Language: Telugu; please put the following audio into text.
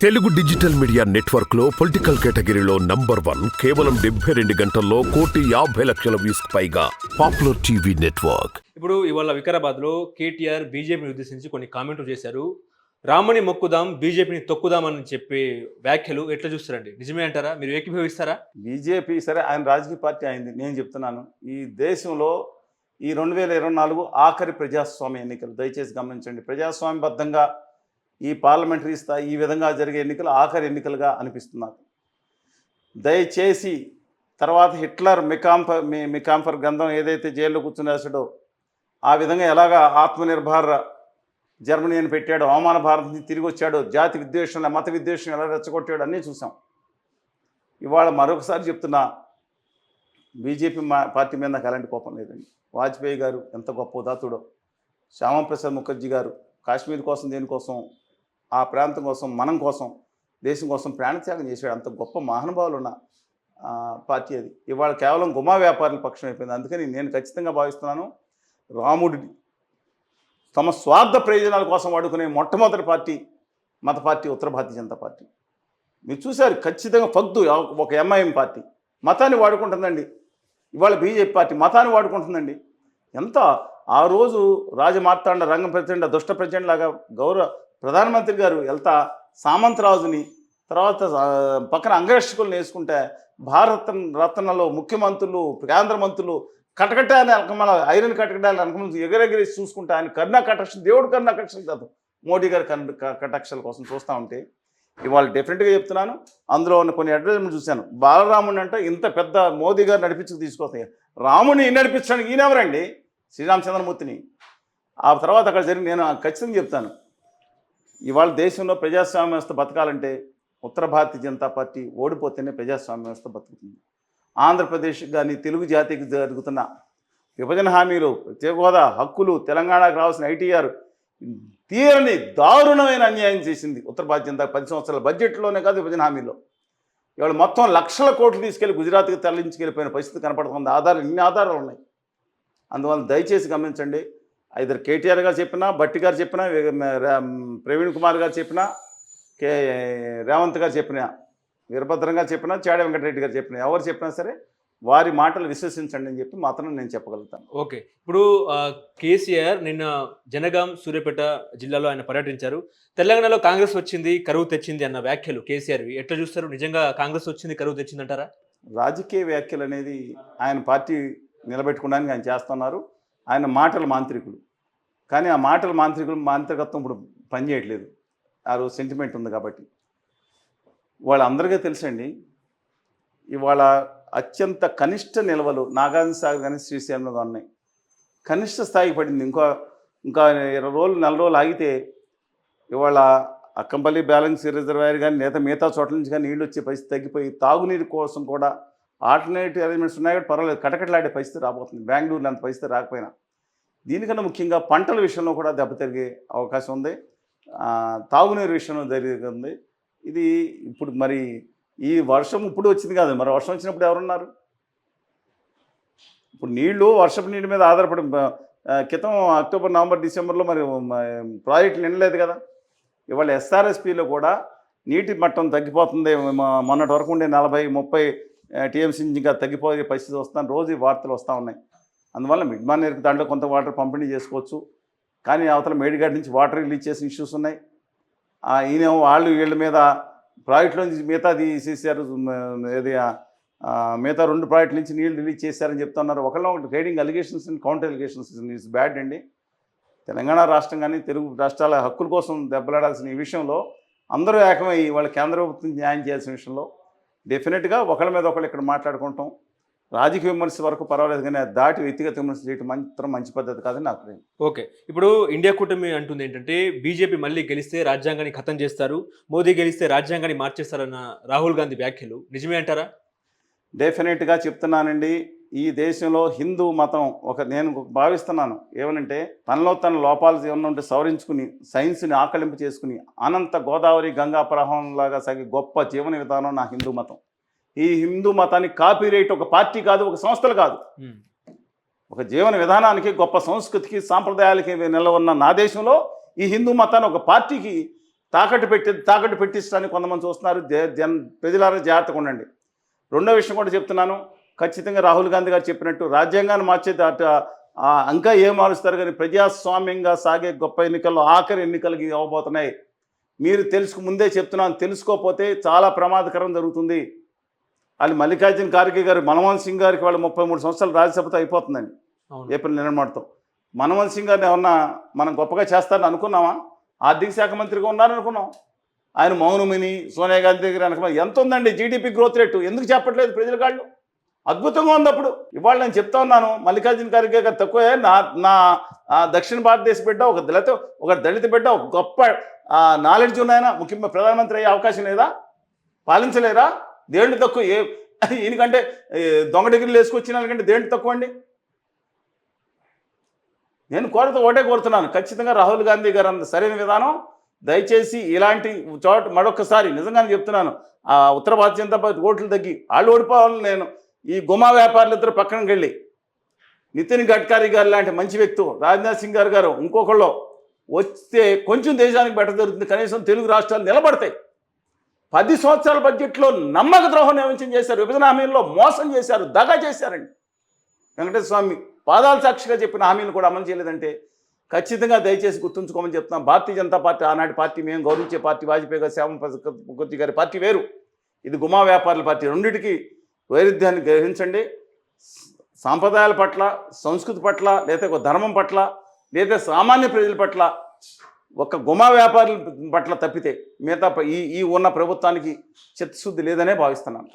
తెలుగు డిజిటల్ మీడియా నెట్వర్క్ లో పొలిటికల్ కేటగిరీలో నంబర్ 1 కేవలం 72 గంటల్లో 1,50,00,000 వ్యూస్ పైగా పాపులర్ టీవీ నెట్వర్క్. ఇప్పుడు ఇవాళ వికారాబాద్ లో కేటీఆర్ బీజేపీని ఉద్దేశించి కొన్ని కామెంట్లు చేశారు. రాముని మొక్కుదాం బీజేపీని తొక్కుదాం అని చెప్పి వ్యాఖ్యలు ఎట్లా చూస్తారండి? నిజమే అంటారా? మీరు ఏకీభవిస్తారా? బీజేపీ సరే ఆయన రాజకీయ పార్టీ అయింది. నేను చెప్తున్నాను, ఈ దేశంలో ఈ 2024 ఆఖరి ప్రజాస్వామ్య ఎన్నికలు. దయచేసి గమనించండి. ప్రజాస్వామ్యబద్ధంగా ఈ పార్లమెంటరీ స్థాయి ఈ విధంగా జరిగే ఎన్నికలు ఆఖరి ఎన్నికలుగా అనిపిస్తున్నారు. దయచేసి తర్వాత హిట్లర్ మికాంఫర్ గ్రంథం ఏదైతే జైల్లో కూర్చుని రాశాడో ఆ విధంగా ఎలాగా ఆత్మనిర్భర్ జర్మనీ అని పెట్టాడో, అవమాన భారత్ నుంచి తిరిగి వచ్చాడో, జాతి విద్వేషం మత విద్వేషం ఎలా రెచ్చగొట్టాడో అన్నీ చూసాం. ఇవాళ మరొకసారి చెప్తున్నా, బీజేపీ పార్టీ మీద నాకు ఎలాంటి కోపం లేదండి. వాజ్పేయి గారు ఎంత గొప్ప ఉదాతుడో, శ్యామప్రసాద్ ముఖర్జీ గారు కాశ్మీర్ కోసం దేనికోసం, ఆ ప్రాంతం కోసం, మనం కోసం, దేశం కోసం ప్రాణత్యాగం చేశాడు. అంత గొప్ప మహానుభావులు ఉన్న పార్టీ అది. ఇవాళ కేవలం గుమా వ్యాపారుల పక్షం అయిపోయింది. అందుకని నేను ఖచ్చితంగా భావిస్తున్నాను, రాముడిని తమ స్వార్థ ప్రయోజనాల కోసం వాడుకునే మొట్టమొదటి పార్టీ మత పార్టీ ఉత్తర భారతీయ జనతా పార్టీ. మీరు చూశారు, ఖచ్చితంగా ఫగ్దు ఒక ఎంఐఎం పార్టీ మతాన్ని వాడుకుంటుందండి. ఇవాళ బీజేపీ పార్టీ మతాన్ని వాడుకుంటుందండి. ఎంత ఆ రోజు రాజమార్తాండ రంగ ప్రచండ దుష్ట ప్రచండ లాగా గౌరవ ప్రధానమంత్రి గారు వెళ్తా సామంతరాజుని తర్వాత పక్కన అంగరక్షకులను వేసుకుంటే భారత రత్నలో ముఖ్యమంత్రులు, కేంద్ర మంత్రులు కటకటాన్ని అలకమల ఐరన్ కటకటాన్ని అలకమల ఎగరెగిరేసి చూసుకుంటే ఆయన కరుణా కటాక్ష దేవుడు కరుణా కటాక్ష కాదు, మోడీ గారి కటాక్షల కోసం చూస్తూ ఉంటే ఇవాళ డెఫినెట్గా చెప్తున్నాను. అందులో ఉన్న కొన్ని అడ్వర్టైజ్మెంట్ చూశాను. బాలరాముని అంటే ఇంత పెద్ద మోదీ గారు నడిపించుకు తీసుకొస్తాయి, రాముని నడిపించడానికి ఈయనెవరండి? శ్రీరామచంద్రమూర్తిని. ఆ తర్వాత అక్కడ జరిగి నేను ఖచ్చితంగా చెప్తాను, ఇవాళ దేశంలో ప్రజాస్వామ్య వ్యవస్థ బతకాలంటే ఉత్తర భారతీయ జనతా పార్టీ ఓడిపోతేనే ప్రజాస్వామ్య వ్యవస్థ బతుకుతుంది. ఆంధ్రప్రదేశ్ కానీ తెలుగు జాతికి జరుగుతున్న విభజన హామీలు, ప్రత్యేక హోదా, హక్కులు, తెలంగాణకు రావాల్సిన ఐటీఆర్ తీరని దారుణమైన అన్యాయం చేసింది ఉత్తర భారతీయ జనతా 10 సంవత్సరాల బడ్జెట్లోనే కాదు, విభజన హామీలో. ఇవాళ మొత్తం లక్షల కోట్లు తీసుకెళ్లి గుజరాత్కి తరలించుకెళ్ళిపోయిన పరిస్థితి కనపడుతుంది. ఇన్ని ఆధారాలు ఉన్నాయి. అందువల్ల దయచేసి గమనించండి. ఐదర్ కేటీఆర్ గారు చెప్పినా, భట్టి గారు చెప్పినా, ప్రవీణ్ కుమార్ గారు చెప్పినా, రేవంత్ గారు చెప్పినా, వీరభద్రం గారు చెప్పినా, చాడ వెంకటరెడ్డి గారు చెప్పినా, ఎవరు చెప్పినా సరే వారి మాటలు విశ్వసించండి అని చెప్పి మాత్రం నేను చెప్పగలుగుతాను. ఓకే. ఇప్పుడు కేసీఆర్ నిన్న జనగాం, సూర్యాపేట జిల్లాలో ఆయన పర్యటించారు. తెలంగాణలో కాంగ్రెస్ వచ్చింది, కరువు తెచ్చింది అన్న వ్యాఖ్యలు కేసీఆర్ ఎట్లా చూస్తారు? నిజంగా కాంగ్రెస్ వచ్చింది, కరువు తెచ్చింది అంటారా? రాజకీయ వ్యాఖ్యలు అనేది ఆయన పార్టీ నిలబెట్టుకోవడానికి ఆయన చేస్తున్నారు. ఆయన మాటల మాంత్రికులు. కానీ ఆ మాటల మాంత్రికత్వం ఇప్పుడు పనిచేయట్లేదు. ఆ రోజు సెంటిమెంట్ ఉంది కాబట్టి. వాళ్ళందరికీ తెలుసండి, ఇవాళ అత్యంత కనిష్ట నిల్వలు నాగార్జున సాగర్ కానీ శ్రీశైలంలో ఉన్నాయి. కనిష్ట స్థాయికి పడింది. ఇంకా 20 రోజులు 4 రోజులు ఆగితే ఇవాళ అక్కంపల్లి బ్యాలెన్స్ రిజర్వాయర్ కానీ లేదా మిగతా చోట్ల నుంచి కానీ నీళ్ళు వచ్చే పరిస్థితి తగ్గిపోయి తాగునీరు కోసం కూడా ఆల్టర్నేటివ్ అరేంజ్మెంట్స్ ఉన్నాయి కాబట్టి పర్వాలేదు, కటకటలాడే పరిస్థితి రాబోతుంది. బెంగళూరులో అంత పరిస్థితి రాకపోయినా దీనికన్నా ముఖ్యంగా పంటల విషయంలో కూడా దెబ్బతిరిగే అవకాశం ఉంది. తాగునీరు విషయంలో జరిగింది. ఇది ఇప్పుడు మరి ఈ వర్షం ఇప్పుడు వచ్చింది కాదు, మరి వర్షం వచ్చినప్పుడు ఎవరున్నారు? ఇప్పుడు నీళ్లు వర్షపు నీళ్ళ మీద ఆధారపడి క్రితం అక్టోబర్, నవంబర్, డిసెంబర్లో మరి ప్రాజెక్టులు నిండలేదు కదా. ఇవాళ ఎస్ఆర్ఎస్పిలో కూడా నీటి మట్టం తగ్గిపోతుంది. మొన్నటి వరకు ఉండే 40-30 టీఎంసీ నుంచి ఇంకా తగ్గిపోయే పరిస్థితి వస్తాను రోజు వార్తలు వస్తూ ఉన్నాయి. అందువల్ల మిడ్ మానేర్కి దాంట్లో కొంత వాటర్ పంపిణీ చేసుకోవచ్చు. కానీ అవతల మేడిగడ్డ నుంచి వాటర్ రిలీజ్ చేసిన ఇష్యూస్ ఉన్నాయి. ఈయనేమో వీళ్ళ మీద ప్రాజెక్టులో నుంచి మిగతాది చేశారు, ఏది మిగతా 2 ప్రాజెక్టుల నుంచి నీళ్ళు రిలీజ్ చేశారని చెప్తున్నారు. ఒకటి trading allegations and counter allegations is bad అండి. తెలంగాణ రాష్ట్రం కానీ తెలుగు రాష్ట్రాల హక్కుల కోసం దెబ్బలాడాల్సిన ఈ విషయంలో అందరూ ఏకమై వాళ్ళ కేంద్ర ప్రభుత్వం న్యాయం చేయాల్సిన విషయంలో డెఫినెట్గా ఒకళ్ళ మీద ఒకళ్ళు ఇక్కడ మాట్లాడుకుంటాం. రాజకీయ విమర్శ వరకు పర్వాలేదు, కానీ దాటి వ్యక్తిగత విమర్శ చేయడం మాత్రం మంచి పద్ధతి కాదని నాకు అభిప్రాయం. ఓకే. ఇప్పుడు ఇండియా కూటమి అంటుంది ఏంటంటే బీజేపీ మళ్ళీ గెలిస్తే రాజ్యాంగాన్ని ఖతం చేస్తారు, మోదీ గెలిస్తే రాజ్యాంగాన్ని మార్చేస్తారన్న రాహుల్ గాంధీ వ్యాఖ్యలు నిజమే అంటారా? డెఫినెట్గా చెప్తున్నానండి. ఈ దేశంలో హిందూ మతం నేను భావిస్తున్నాను ఏమనంటే, తన లోపాలు ఏమన్నా ఉంటే సవరించుకుని సైన్స్ని ఆకలింపు చేసుకుని అనంత గోదావరి గంగా ప్రవాహంలాగా సాగే గొప్ప జీవన విధానం నా హిందూ మతం. ఈ హిందూ మతాన్ని కాపీరైట్ ఒక పార్టీ కాదు, ఒక సంస్థలు కాదు, ఒక జీవన విధానానికి, గొప్ప సంస్కృతికి, సాంప్రదాయాలకి నిలవన్న నా దేశంలో ఈ హిందూ మతాన్ని ఒక పార్టీకి తాకట్టు పెట్టిస్తానికి కొంతమంది చూస్తున్నారు. ప్రజలారా జాగ్రత్తగా ఉండండి. రెండో విషయం కూడా చెప్తున్నాను, ఖచ్చితంగా రాహుల్ గాంధీ గారు చెప్పినట్టు రాజ్యాంగాన్ని మార్చేది ఇంకా ఏం మారుస్తారు, కానీ ప్రజాస్వామ్యంగా సాగే గొప్ప ఎన్నికల్లో ఆఖరి ఎన్నికలకి అవ్వబోతున్నాయి. మీరు ముందే చెప్తున్నాను, తెలుసుకోకపోతే చాలా ప్రమాదకరం జరుగుతుంది. వాళ్ళు మల్లికార్జున ఖార్గే గారు, మన్మోహన్ సింగ్ గారికి వాళ్ళు 33 సంవత్సరాలు రాజ్యసభతో అయిపోతుందండి ఏప్రిల్ నిర్మాణంతో. మన్మోహన్ సింగ్ గారిని ఏమన్నా మనం గొప్పగా చేస్తారని అనుకున్నామా? ఆర్థిక శాఖ మంత్రిగా ఉన్నారనుకున్నాం. ఆయన మౌనమిని సోనియా గాంధీ దగ్గర అనుకున్నాం. ఎంత ఉందండి జీడిపి గ్రోత్ రేటు? ఎందుకు చెప్పట్లేదు ప్రజల కాళ్ళు? అద్భుతంగా ఉంది. అప్పుడు ఇవాళ నేను చెప్తా ఉన్నాను, మల్లికార్జున ఖార్గే గారు తక్కువే, నా దక్షిణ భారతదేశ బిడ్డ, ఒక దళిత బిడ్డ, ఒక గొప్ప నాలెడ్జ్ ఉన్నాయన ముఖ్యంగా ప్రధానమంత్రి అయ్యే అవకాశం లేదా? పాలించలేరా? దేంట్లో తక్కువ? ఈయనకంటే దొంగ డిగ్రీలు వేసుకొచ్చిన వాళ్ళకంటే దేంట్లో తక్కువ అండి? నేను ఒకటే కోరుతున్నాను, ఖచ్చితంగా రాహుల్ గాంధీ గారు అంత సరైన విధానం. దయచేసి ఇలాంటి చోట మరొకసారి నిజంగానే చెప్తున్నాను, ఉత్తర భారతీయ జనతా పార్టీ ఓట్లు తగ్గి వాళ్ళు ఓడిపోవాలని నేను ఈ గుమా వ్యాపారులు ఇద్దరు పక్కనకి వెళ్ళి నితిన్ గడ్కరీ గారు లాంటి మంచి వ్యక్తి, రాజ్నాథ్ సింగ్ గారు ఇంకొకళ్ళు వస్తే కొంచెం దేశానికి బెటర్ జరుగుతుంది. కనీసం తెలుగు రాష్ట్రాలు నిలబడతాయి. 10 సంవత్సరాల బడ్జెట్లో నమ్మక ద్రోహం నియమించం చేశారు, విభజన హామీల్లో మోసం చేశారు, దగా చేశారండి. వెంకటేశ్వర స్వామి పాదాల సాక్షిగా చెప్పిన హామీలు కూడా అమలు చేయలేదంటే ఖచ్చితంగా దయచేసి గుర్తుంచుకోమని చెప్తున్నాం. భారతీయ జనతా పార్టీ ఆనాటి పార్టీ, మేము గౌరవించే పార్టీ, వాజ్పేయి గారు, శ్యామ ముఖర్జీ గారి పార్టీ వేరు, ఇది గుమా వ్యాపారుల పార్టీ. రెండింటికి వైరుధ్యాన్ని గ్రహించండి. సాంప్రదాయాల పట్ల, సంస్కృతి పట్ల, లేదా ఒక ధర్మం పట్ల, లేదా సామాన్య ప్రజల పట్ల, ఒక గుమా వ్యాపారుల పట్ల తప్పితే మిగతా ఈ ఉన్న ప్రభుత్వానికి చిత్తశుద్ధి లేదనే భావిస్తున్నాను.